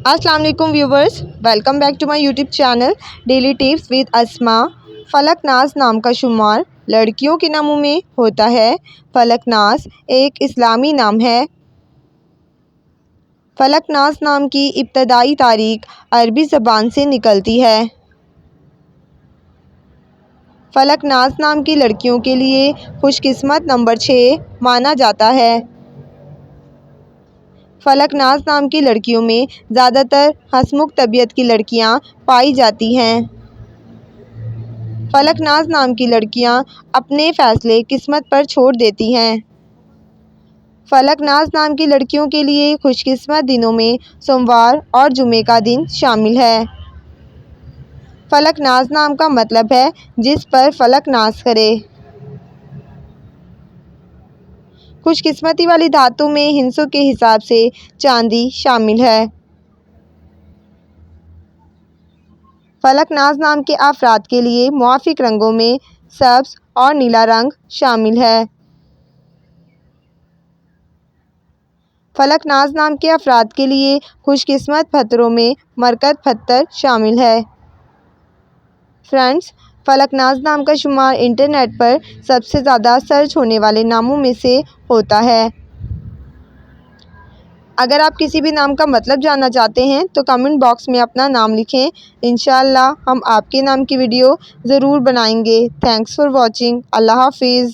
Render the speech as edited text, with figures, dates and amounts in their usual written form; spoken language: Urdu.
السلام علیکم viewers, welcome back to my YouTube channel Daily Tips with Asma. Falak Naz نام کا شمار لڑکیوں کے ناموں میں ہوتا ہے۔ فلک ناز ایک اسلامی نام ہے۔ فلک ناز نام کی ابتدائی تاریخ عربی زبان سے نکلتی ہے۔ فلک ناز نام کی لڑکیوں کے لیے خوش قسمت نمبر 6 مانا جاتا ہے۔ فلک ناز نام کی لڑکیوں میں زیادہ تر ہنسمکھ طبیعت کی لڑکیاں پائی جاتی ہیں۔ فلک ناز نام کی لڑکیاں اپنے فیصلے قسمت پر چھوڑ دیتی ہیں۔ فلک ناز نام کی لڑکیوں کے لیے خوش قسمت دنوں میں سوموار اور جمعے کا دن شامل ہے۔ فلک ناز نام کا مطلب ہے جس پر فلک ناز کرے۔ خوش قسمتی والی دھاتوں میں ہندسوں کے حساب سے چاندی شامل ہے۔ فلک ناز نام کے افراد کے لیے موافق رنگوں میں سبز اور نیلا رنگ شامل ہے۔ فلک ناز نام کے افراد کے لیے خوش قسمت پتھروں میں مرکز پتھر شامل ہے۔ فرینڈز، فلک ناز نام کا شمار انٹرنیٹ پر سب سے زیادہ سرچ ہونے والے ناموں میں سے ہوتا ہے۔ اگر آپ کسی بھی نام کا مطلب جاننا چاہتے ہیں تو کمنٹ باکس میں اپنا نام لکھیں۔ انشاءاللہ ہم آپ کے نام کی ویڈیو ضرور بنائیں گے۔ Thanks for watching. اللہ حافظ۔